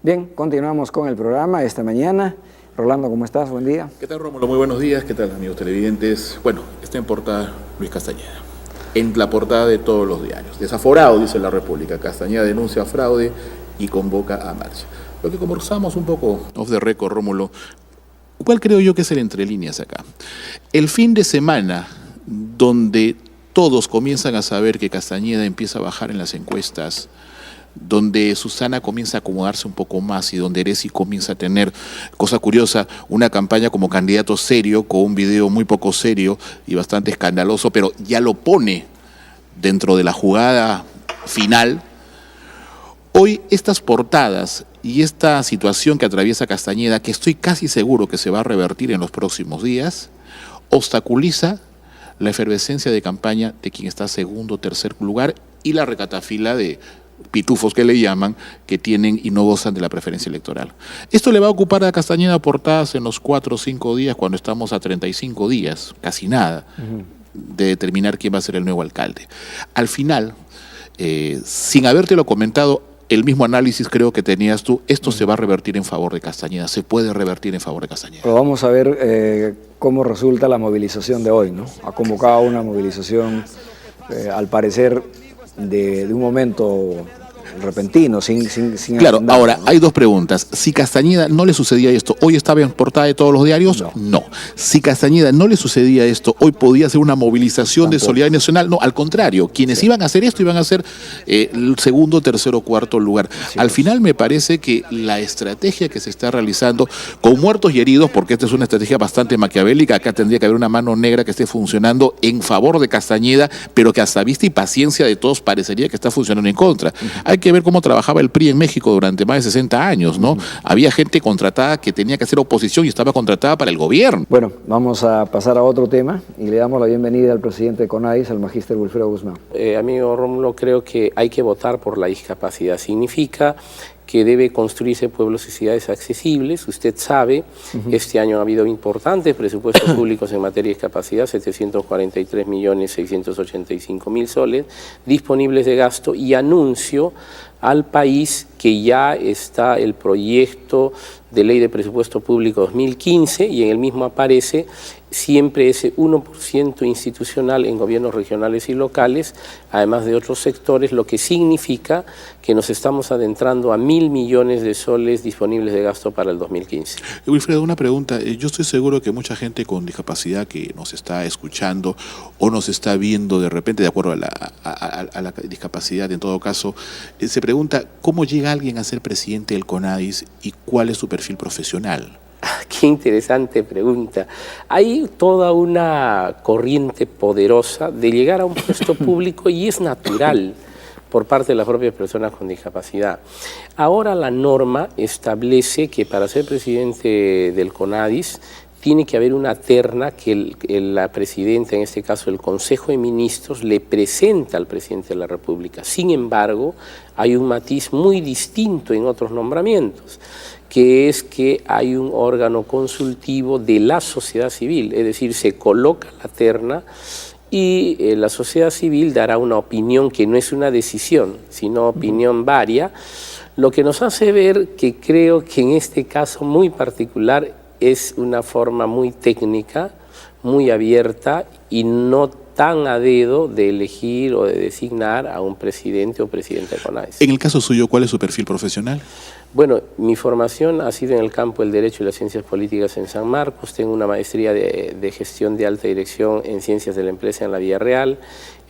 Bien, continuamos con el programa esta mañana. Rolando, ¿cómo estás? Buen día. ¿Qué tal, Rómulo? Muy buenos días. ¿Qué tal, amigos televidentes? Bueno, está en portada Luis Castañeda. En la portada de todos los diarios. Desaforado, dice La República. Castañeda denuncia fraude y convoca a marcha. Lo que conversamos un poco off the record, Rómulo, ¿cuál creo yo que es el entre líneas acá? El fin de semana donde todos comienzan a saber que Castañeda empieza a bajar en las encuestas, donde Susana comienza a acomodarse un poco más y donde Eresi comienza a tener, cosa curiosa, una campaña como candidato serio, con un video muy poco serio y bastante escandaloso, pero ya lo pone dentro de la jugada final. Hoy estas portadas y esta situación que atraviesa Castañeda, que estoy casi seguro que se va a revertir en los próximos días, obstaculiza la efervescencia de campaña de quien está segundo o tercer lugar y la recatafila de pitufos que le llaman, que tienen y no gozan de la preferencia electoral. Esto le va a ocupar a Castañeda portadas en los 4 o 5 días, cuando estamos a 35 días, casi nada, de determinar quién va a ser el nuevo alcalde. Al final, sin habértelo comentado, el mismo análisis creo que tenías tú, esto se va a revertir en favor de Castañeda, se puede revertir en favor de Castañeda. Pero vamos a ver cómo resulta la movilización de hoy, ¿no? Ha convocado una movilización, al parecer, de un momento repentino, sin claro, agendar, ahora, ¿no? hay dos preguntas. Si Castañeda no le sucedía esto, ¿hoy estaba en portada de todos los diarios? No. Si Castañeda no le sucedía esto, ¿hoy podía ser una movilización de solidaridad nacional? No, al contrario. Quienes iban a hacer esto iban a ser el segundo, tercero, cuarto lugar. Al final me parece que la estrategia que se está realizando, con muertos y heridos, porque esta es una estrategia bastante maquiavélica, acá tendría que haber una mano negra que esté funcionando en favor de Castañeda, pero que hasta vista y paciencia de todos parecería que está funcionando en contra. Hay que ver cómo trabajaba el PRI en México durante más de 60 años, ¿no? Había gente contratada que tenía que hacer oposición y estaba contratada para el gobierno. Bueno, vamos a pasar a otro tema y le damos la bienvenida al presidente de CONADIS, al magíster Wilfredo Guzmán. Amigo Rómulo, creo que hay que votar por la discapacidad. Significa que debe construirse pueblos y ciudades accesibles. Usted sabe, este año ha habido importantes presupuestos públicos en materia de discapacidad, 743.685.000 soles disponibles de gasto, y anuncio al país que ya está el proyecto de ley de presupuesto público 2015 y en el mismo aparece siempre ese 1% institucional en gobiernos regionales y locales, además de otros sectores, lo que significa que nos estamos adentrando a 1.000 millones de soles disponibles de gasto para el 2015. Wilfredo, una pregunta. Yo estoy seguro que mucha gente con discapacidad que nos está escuchando o nos está viendo de repente, de acuerdo a la discapacidad en todo caso, se pregunta cómo llega alguien a ser presidente del CONADIS y cuál es su perfil profesional. Qué interesante pregunta. Hay toda una corriente poderosa de llegar a un puesto público y es natural por parte de las propias personas con discapacidad. Ahora la norma establece que para ser presidente del CONADIS tiene que haber una terna que la presidenta, en este caso el Consejo de Ministros, le presenta al presidente de la República. Sin embargo, hay un matiz muy distinto en otros nombramientos, que es que hay un órgano consultivo de la sociedad civil, es decir, se coloca la terna y la sociedad civil dará una opinión que no es una decisión, sino opinión varia, lo que nos hace ver que creo que en este caso muy particular es una forma muy técnica, muy abierta y no tan a dedo de elegir o de designar a un presidente o presidenta de CONADIS. En el caso suyo, ¿cuál es su perfil profesional? Bueno, mi formación ha sido en el campo del Derecho y las Ciencias Políticas en San Marcos. Tengo una maestría de Gestión de Alta Dirección en Ciencias de la Empresa en la Vía Real.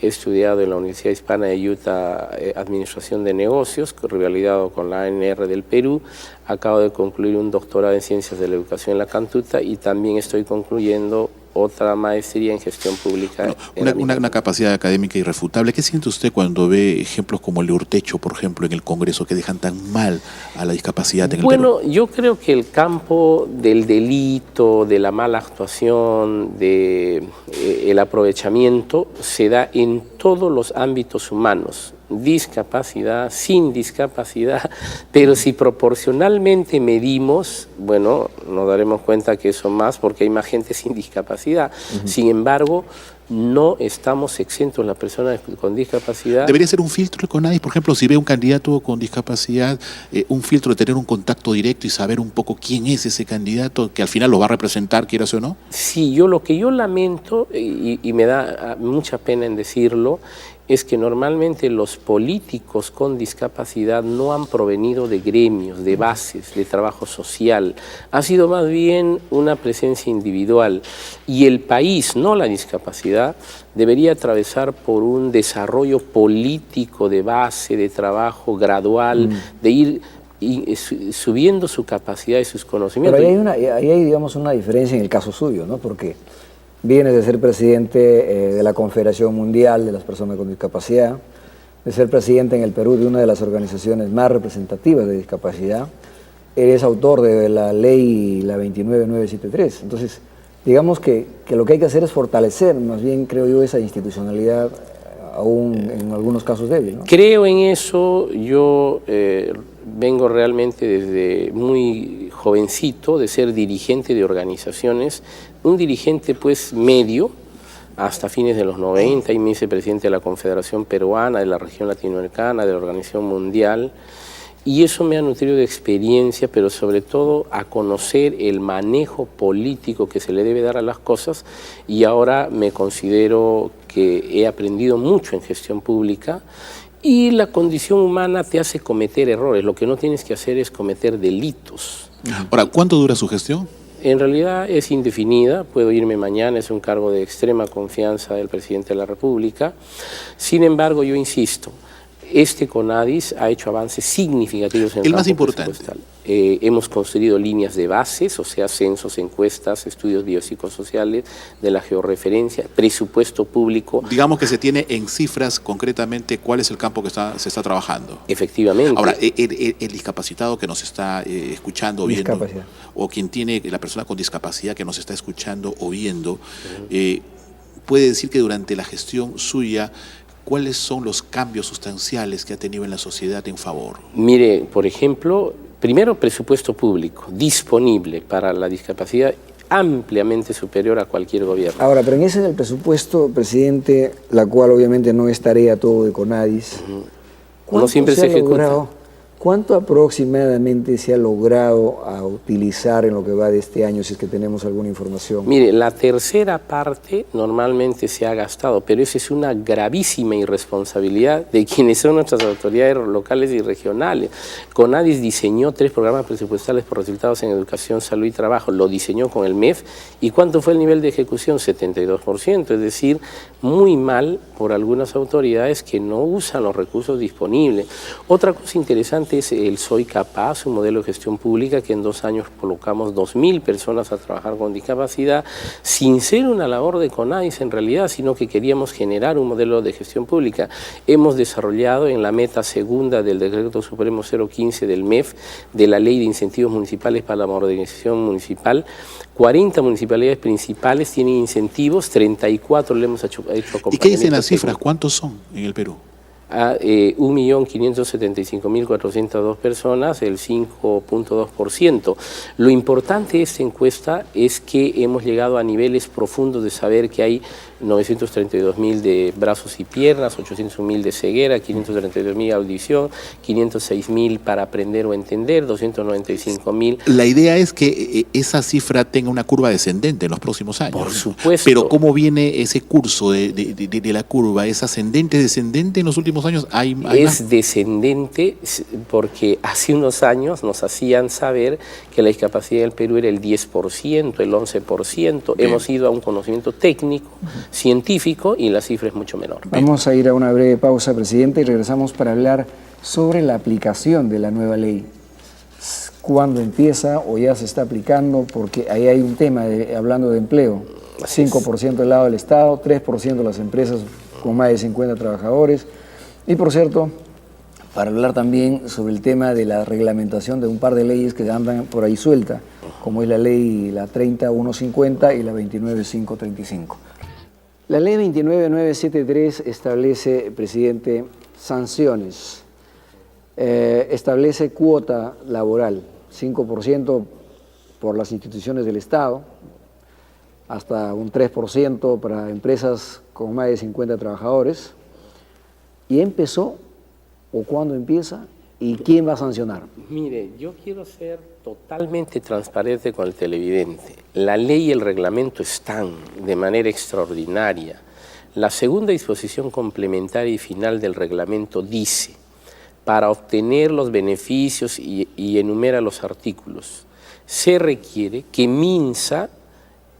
He estudiado en la Universidad Hispana de Utah Administración de Negocios, revalidado con la ANR del Perú. Acabo de concluir un doctorado en Ciencias de la Educación en la Cantuta y también estoy concluyendo otra maestría en gestión pública. Bueno, una capacidad académica irrefutable. ¿Qué siente usted cuando ve ejemplos como el de Urtecho, por ejemplo, en el Congreso, que dejan tan mal a la discapacidad en el Perú? Bueno, yo creo que el campo del delito, de la mala actuación, el aprovechamiento, se da en todos los ámbitos humanos. Discapacidad, sin discapacidad, pero si proporcionalmente medimos, bueno, nos daremos cuenta que eso más porque hay más gente sin discapacidad. Sin embargo, no estamos exentos las personas con discapacidad. ¿Debería ser un filtro el CONADIS? Por ejemplo, si ve un candidato con discapacidad, un filtro de tener un contacto directo y saber un poco quién es ese candidato que al final lo va a representar, quieras o no. Sí, lo que yo lamento, y me da mucha pena en decirlo, es que normalmente los políticos con discapacidad no han provenido de gremios, de bases, de trabajo social. Ha sido más bien una presencia individual. Y el país, no la discapacidad, debería atravesar por un desarrollo político de base, de trabajo gradual, de ir subiendo su capacidad y sus conocimientos. Pero ahí hay, digamos, una diferencia en el caso suyo, ¿no? Porque vienes de ser presidente de la Confederación Mundial de las Personas con Discapacidad, de ser presidente en el Perú de una de las organizaciones más representativas de discapacidad, eres autor de la ley la 29973. Entonces, digamos que lo que hay que hacer es fortalecer, más bien creo yo, esa institucionalidad, aún en algunos casos débil, ¿no? Creo en eso. Yo vengo realmente desde muy jovencito de ser dirigente de organizaciones, un dirigente pues medio, hasta fines de los 90, y me hice presidente de la Confederación Peruana, de la región latinoamericana, de la Organización Mundial, y eso me ha nutrido de experiencia, pero sobre todo a conocer el manejo político que se le debe dar a las cosas, y ahora me considero que he aprendido mucho en gestión pública. Y la condición humana te hace cometer errores, lo que no tienes que hacer es cometer delitos. Ahora, ¿cuánto dura su gestión? En realidad es indefinida, puedo irme mañana, es un cargo de extrema confianza del presidente de la República. Sin embargo, yo insisto, este CONADIS ha hecho avances significativos en el más campo importante. presupuestal. Hemos construido líneas de bases, o sea, censos, encuestas, estudios biopsicosociales, de la georreferencia, presupuesto público. Digamos que se tiene en cifras concretamente cuál es el campo que se está trabajando. Efectivamente. Ahora, el discapacitado que nos está escuchando o viendo, o quien tiene, la persona con discapacidad que nos está escuchando o viendo, puede decir que durante la gestión suya, ¿cuáles son los cambios sustanciales que ha tenido en la sociedad en favor? Mire, por ejemplo, primero, presupuesto público disponible para la discapacidad ampliamente superior a cualquier gobierno. Ahora, pero en ese del presupuesto, presidente, la cual obviamente no es tarea todo de CONADIS, No siempre se ejecuta. ¿Cuánto aproximadamente se ha logrado utilizar en lo que va de este año, si es que tenemos alguna información? Mire, la tercera parte normalmente se ha gastado, pero esa es una gravísima irresponsabilidad de quienes son nuestras autoridades locales y regionales. CONADIS diseñó 3 programas presupuestales por resultados en educación, salud y trabajo, lo diseñó con el MEF, ¿y cuánto fue el nivel de ejecución? 72%, es decir, muy mal por algunas autoridades que no usan los recursos disponibles. Otra cosa interesante es el Soy Capaz, un modelo de gestión pública que en 2 años colocamos 2.000 personas a trabajar con discapacidad, sin ser una labor de CONADIS en realidad, sino que queríamos generar un modelo de gestión pública. Hemos desarrollado en la meta segunda del Decreto Supremo 015 del MEF, de la Ley de Incentivos Municipales para la Modernización Municipal, 40 municipalidades principales tienen incentivos, 34 le hemos hecho acompañamiento. ¿Y qué dicen las cifras? ¿Cuántos son en el Perú? A 1.575.402 personas, el 5.2%. Lo importante de esta encuesta es que hemos llegado a niveles profundos de saber que hay 932.000 de brazos y piernas, 801.000 de ceguera, 532.000 de audición, 506.000 para aprender o entender, 295.000. La idea es que esa cifra tenga una curva descendente en los próximos años. Por supuesto. Pero ¿cómo viene ese curso de la curva? ¿Es ascendente, descendente en los últimos años? ¿Hay es descendente porque hace unos años nos hacían saber que la discapacidad del Perú era el 10%, el 11%. Bien. Hemos ido a un conocimiento técnico, científico, y la cifra es mucho menor. Vamos a ir a una breve pausa, presidente, y regresamos para hablar sobre la aplicación de la nueva ley. ¿Cuándo empieza o ya se está aplicando? Porque ahí hay un tema hablando de empleo. 5% del lado del Estado, 3% de las empresas con más de 50 trabajadores. Y por cierto, para hablar también sobre el tema de la reglamentación de un par de leyes que andan por ahí suelta, como es la ley la 30150 y la 29535. La ley 29973 establece, presidente, sanciones, establece cuota laboral, 5% por las instituciones del Estado, hasta un 3% para empresas con más de 50 trabajadores. ¿Y empezó o cuándo empieza? ¿Y quién va a sancionar? Mire, yo quiero ser totalmente transparente con el televidente. La ley y el reglamento están de manera extraordinaria. La segunda disposición complementaria y final del reglamento dice, para obtener los beneficios y enumera los artículos, se requiere que MINSA,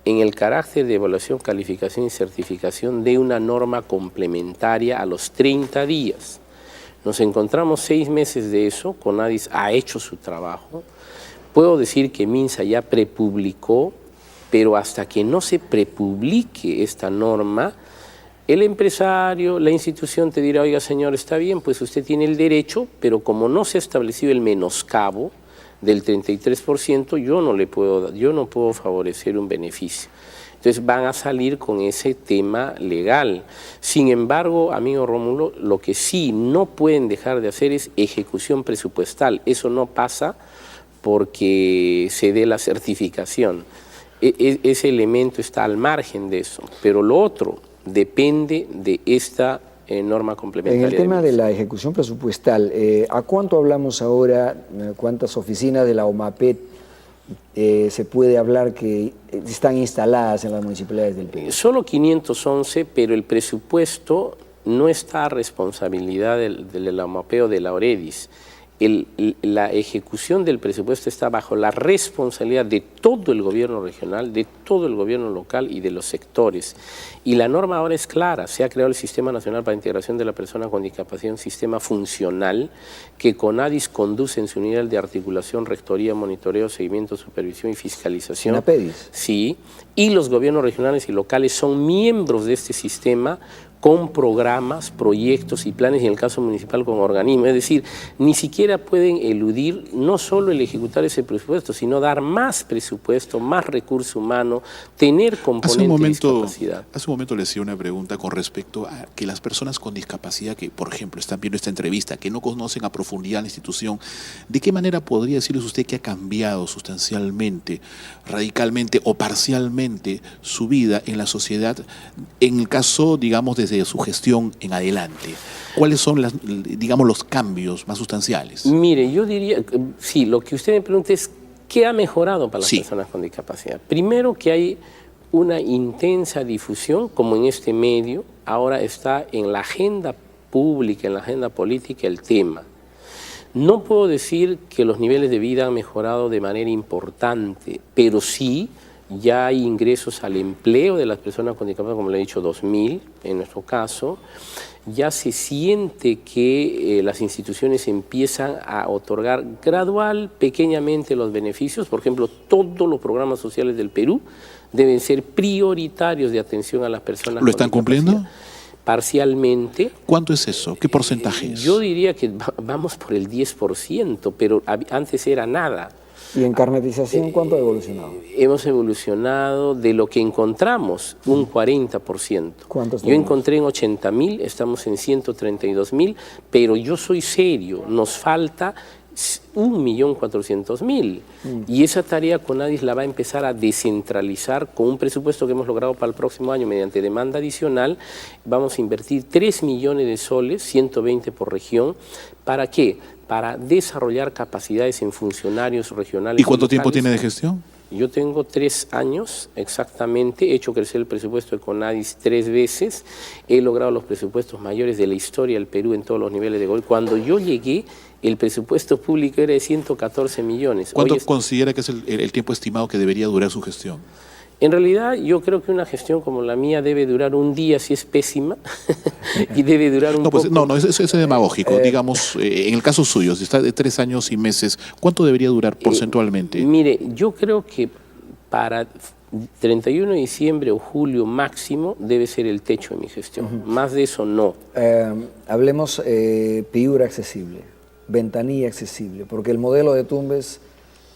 en el carácter de evaluación, calificación y certificación, dé una norma complementaria a los 30 días. Nos encontramos 6 meses de eso, CONADIS ha hecho su trabajo. Puedo decir que MINSA ya prepublicó, pero hasta que no se prepublique esta norma, el empresario, la institución te dirá, oiga señor, está bien, pues usted tiene el derecho, pero como no se ha establecido el menoscabo del 33%, yo no puedo favorecer un beneficio. Entonces van a salir con ese tema legal. Sin embargo, amigo Rómulo, lo que sí no pueden dejar de hacer es ejecución presupuestal. Eso no pasa porque se dé la certificación. Ese elemento está al margen de eso. Pero lo otro depende de esta norma complementaria. En el tema de la ejecución presupuestal, ¿a cuánto hablamos ahora? ¿Cuántas oficinas de la OMAPET se puede hablar que están instaladas en las municipalidades del Perú? Solo 511, pero el presupuesto no está a responsabilidad de la OMAPE o de la OREDIS. La ejecución del presupuesto está bajo la responsabilidad de todo el gobierno regional, de todo el gobierno local y de los sectores. Y la norma ahora es clara, se ha creado el Sistema Nacional para la Integración de la Persona con Discapacidad, un sistema funcional que CONADIS conduce en su unidad de articulación, rectoría, monitoreo, seguimiento, supervisión y fiscalización. ¿SINAPEDIS? Sí, y los gobiernos regionales y locales son miembros de este sistema con programas, proyectos y planes, y en el caso municipal con organismos. Es decir, ni siquiera pueden eludir no solo el ejecutar ese presupuesto, sino dar más presupuesto, más recurso humano, tener componente de discapacidad. Hace un momento le hacía una pregunta con respecto a que las personas con discapacidad que, por ejemplo, están viendo esta entrevista, que no conocen a profundidad la institución, ¿de qué manera podría decirles usted que ha cambiado sustancialmente, radicalmente o parcialmente su vida en la sociedad, en el caso, digamos, desde su gestión en adelante? ¿Cuáles son, digamos, los cambios más sustanciales? Mire, yo diría, sí, lo que usted me pregunta es ¿qué ha mejorado para las personas con discapacidad? Primero, que hay una intensa difusión, como en este medio, ahora está en la agenda pública, en la agenda política el tema. No puedo decir que los niveles de vida han mejorado de manera importante, pero sí ya hay ingresos al empleo de las personas con discapacidad, como le he dicho, 2.000 en nuestro caso. Ya se siente que las instituciones empiezan a otorgar gradual, pequeñamente los beneficios. Por ejemplo, todos los programas sociales del Perú deben ser prioritarios de atención a las personas. ¿Lo están cumpliendo? Parcialmente. ¿Cuánto es eso? ¿Qué porcentaje es? Yo diría que vamos por el 10%, pero antes era nada. ¿Y en carnetización cuánto ha evolucionado? Hemos evolucionado de lo que encontramos, un 40%. ¿Cuántos? Yo encontré en 80.000, estamos en 132.000, pero yo soy serio, nos falta 1.400.000. Y esa tarea CONADIS la va a empezar a descentralizar con un presupuesto que hemos logrado para el próximo año mediante demanda adicional. Vamos a invertir 3 millones de soles, 120 por región. ¿Para qué? Para desarrollar capacidades en funcionarios regionales. ¿Y cuánto tiempo tiene de gestión? Yo tengo 3 años exactamente, he hecho crecer el presupuesto de CONADIS 3 veces, he logrado los presupuestos mayores de la historia del Perú en todos los niveles de gobierno. Cuando yo llegué, el presupuesto público era de 114 millones. ¿Cuánto considera que es el tiempo estimado que debería durar su gestión? En realidad, yo creo que una gestión como la mía debe durar un día si es pésima y debe durar un poco. No, eso es demagógico. Digamos, en el caso suyo, si está de 3 años y meses, ¿cuánto debería durar porcentualmente? Mire, yo creo que para 31 de diciembre o julio máximo debe ser el techo de mi gestión. Más de eso no. Hablemos Piura accesible, Ventanilla accesible, porque el modelo de Tumbes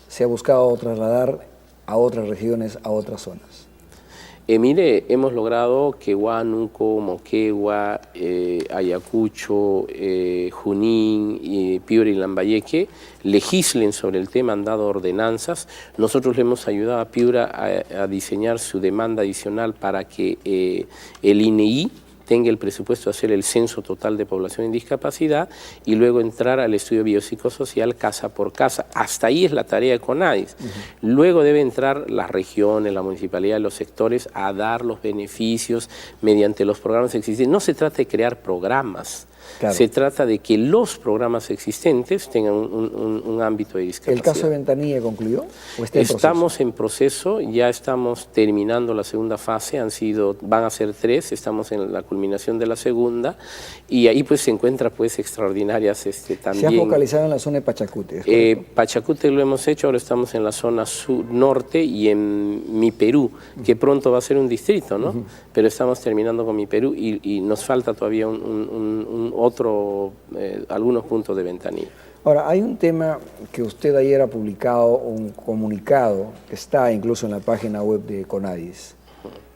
se ha buscado trasladar a otras regiones, a otras zonas. Mire, hemos logrado que Huánuco, Moquegua, Ayacucho, Junín, Piura y Lambayeque legislen sobre el tema, han dado ordenanzas. Nosotros le hemos ayudado a Piura a diseñar su demanda adicional para que el INEI tenga el presupuesto de hacer el censo total de población en discapacidad y luego entrar al estudio biopsicosocial casa por casa. Hasta ahí es la tarea de CONADIS. Luego debe entrar las regiones, la municipalidad, los sectores a dar los beneficios mediante los programas existentes. No se trata de crear programas, claro. Se trata de que los programas existentes tengan un ámbito de discapacidad. ¿El caso de Ventanilla concluyó? ¿O está estamos en proceso, ya estamos terminando la segunda fase, van a ser 3, estamos en la culminación de la segunda y ahí pues se encuentra pues extraordinarias también. Se ha focalizado en la zona de Pachacute. Pachacute lo hemos hecho, ahora estamos en la zona norte y en Mi Perú, que pronto va a ser un distrito, ¿no? Pero estamos terminando con Mi Perú y nos falta todavía algunos puntos de Ventanilla. Ahora, hay un tema que usted ayer ha publicado, un comunicado que está incluso en la página web de CONADIS.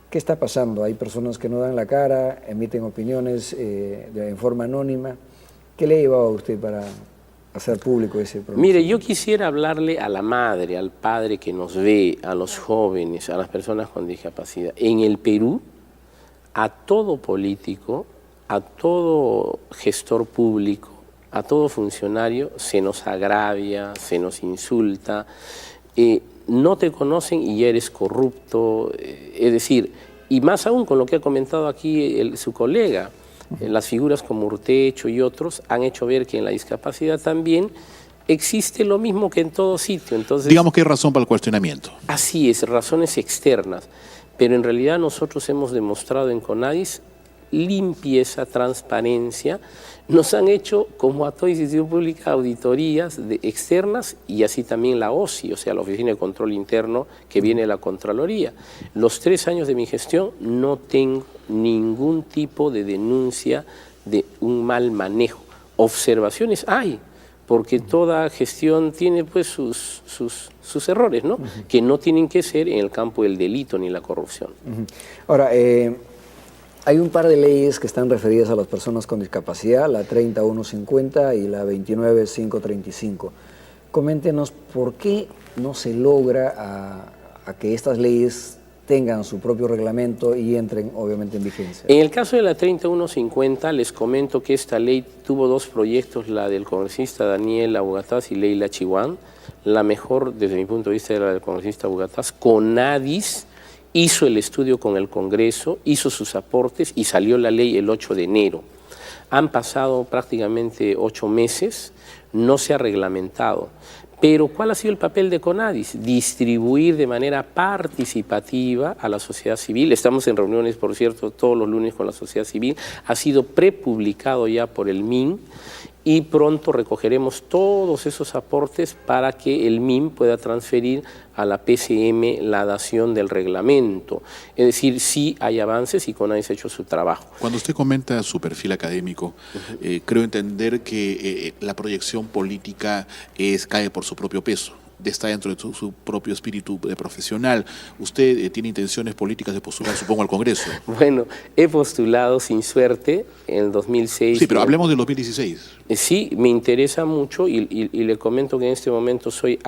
¿Qué está pasando? Hay personas que no dan la cara, emiten opiniones en forma anónima. ¿Qué le ha llevado a usted para hacer público ese problema? Mire, yo quisiera hablarle a la madre, al padre que nos ve, a los jóvenes, a las personas con discapacidad. En el Perú, a todo político, a todo gestor público, a todo funcionario se nos agravia, se nos insulta, no te conocen y ya eres corrupto, es decir, y más aún con lo que ha comentado aquí su colega, las figuras como Urtecho y otros han hecho ver que en la discapacidad también existe lo mismo que en todo sitio. Entonces, digamos que hay razón para el cuestionamiento. Así es, razones externas, pero en realidad nosotros hemos demostrado en CONADIS limpieza, transparencia. Nos han hecho, como a toda institución pública, auditorías externas y así también la OSI, o sea, la Oficina de Control Interno, que viene de la Contraloría. Los 3 años de mi gestión no tengo ningún tipo de denuncia de un mal manejo. Observaciones hay, porque toda gestión tiene pues sus errores, ¿no? Que no tienen que ser en el campo del delito ni la corrupción. Ahora, hay un par de leyes que están referidas a las personas con discapacidad, la 30150 y la 29535. Coméntenos por qué no se logra a que estas leyes tengan su propio reglamento y entren obviamente en vigencia. En el caso de la 3150 les comento que esta ley tuvo 2 proyectos, la del congresista Daniel Abugataz y Leila Chihuán. La mejor desde mi punto de vista era la del congresista Abugataz. CONADIS hizo el estudio con el Congreso, hizo sus aportes y salió la ley el 8 de enero. Han pasado prácticamente 8 meses, no se ha reglamentado. Pero ¿cuál ha sido el papel de CONADIS? Distribuir de manera participativa a la sociedad civil. Estamos en reuniones, por cierto, todos los lunes con la sociedad civil. Ha sido prepublicado ya por el MIN y pronto recogeremos todos esos aportes para que el MIN pueda transferir a la PCM la dación del reglamento. Es decir, sí hay avances y CONADIS ha hecho su trabajo. Cuando usted comenta su perfil académico, creo entender que la proyección política cae por su propio peso. Está dentro de su propio espíritu profesional. ¿Usted tiene intenciones políticas de postular, supongo, al Congreso? Bueno, he postulado sin suerte en el 2006. Sí, pero hablemos del 2016. Sí, me interesa mucho y le comento que en este momento soy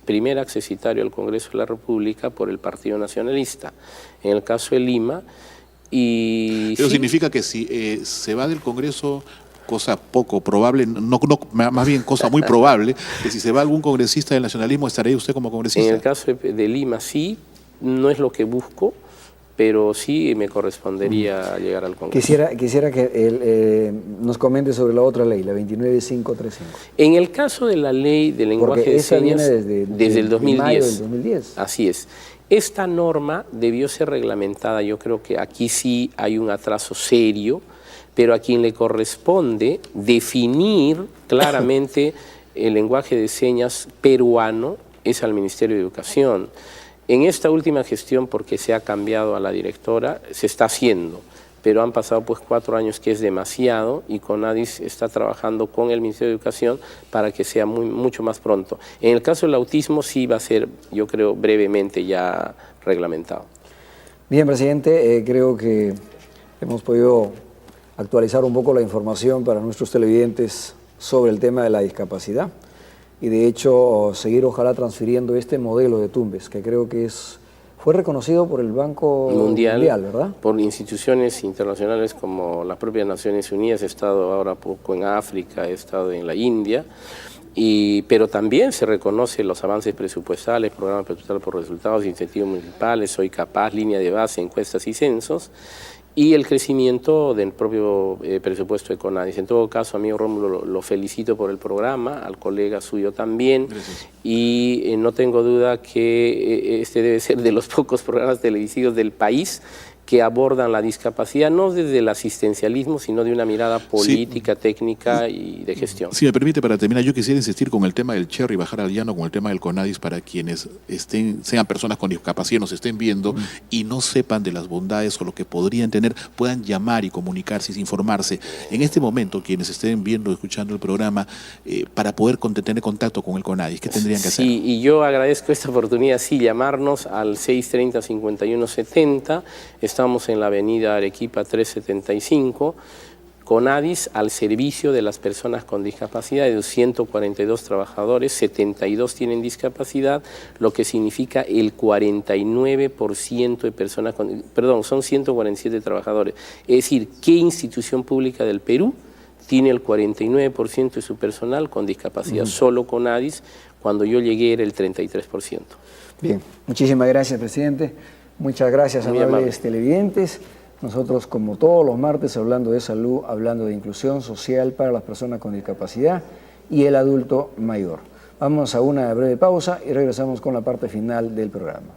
primer accesitario al Congreso de la República por el Partido Nacionalista. En el caso de Lima. Eso significa que si se va del Congreso, cosa poco probable, más bien cosa muy probable, que si se va algún congresista del nacionalismo, ¿estaría usted como congresista? En el caso de Lima sí, no es lo que busco, pero sí me correspondería llegar al Congreso. Quisiera que nos comente sobre la otra ley, la 29535. En el caso de la ley de lenguaje de señas, desde el 2010. Mayo del 2010. Así es. Esta norma debió ser reglamentada, yo creo que aquí sí hay un atraso serio, pero a quien le corresponde definir claramente el lenguaje de señas peruano es al Ministerio de Educación. En esta última gestión, porque se ha cambiado a la directora, se está haciendo, pero han pasado pues 4 años, que es demasiado, y CONADIS está trabajando con el Ministerio de Educación para que sea mucho más pronto. En el caso del autismo sí va a ser, yo creo, brevemente ya reglamentado. Bien, presidente, creo que hemos podido actualizar un poco la información para nuestros televidentes sobre el tema de la discapacidad y de hecho seguir ojalá transfiriendo este modelo de Tumbes, que creo que fue reconocido por el Banco Mundial, ¿verdad? Por instituciones internacionales como las propias Naciones Unidas. He estado ahora poco en África, he estado en la India, pero también se reconoce los avances presupuestales, programas presupuestales por resultados, incentivos municipales, Soy Capaz, línea de base, encuestas y censos, y el crecimiento del propio presupuesto de CONADIS. En todo caso, amigo Rómulo, lo felicito por el programa, al colega suyo también. Gracias. Y no tengo duda que este debe ser de los pocos programas televisivos del país que abordan la discapacidad no desde el asistencialismo, sino de una mirada política, técnica y de gestión. Si me permite, para terminar, yo quisiera insistir con el tema del Cherry, bajar al llano, con el tema del CONADIS, para quienes sean personas con discapacidad, nos estén viendo y no sepan de las bondades o lo que podrían tener, puedan llamar y comunicarse y informarse. En este momento, quienes estén viendo o escuchando el programa, para poder tener contacto con el CONADIS, ¿qué tendrían que hacer? Sí, y yo agradezco esta oportunidad, sí, llamarnos al 630-5170, estamos en la avenida Arequipa 375, CONADIS al servicio de las personas con discapacidad, de 142 trabajadores, 72 tienen discapacidad, lo que significa el 49% de personas con, perdón, son 147 trabajadores. Es decir, ¿qué institución pública del Perú tiene el 49% de su personal con discapacidad? Solo CONADIS, cuando yo llegué era el 33%. Bien, muchísimas gracias, presidente. Muchas gracias, amables televidentes. Nosotros, como todos los martes, hablando de salud, hablando de inclusión social para las personas con discapacidad y el adulto mayor. Vamos a una breve pausa y regresamos con la parte final del programa.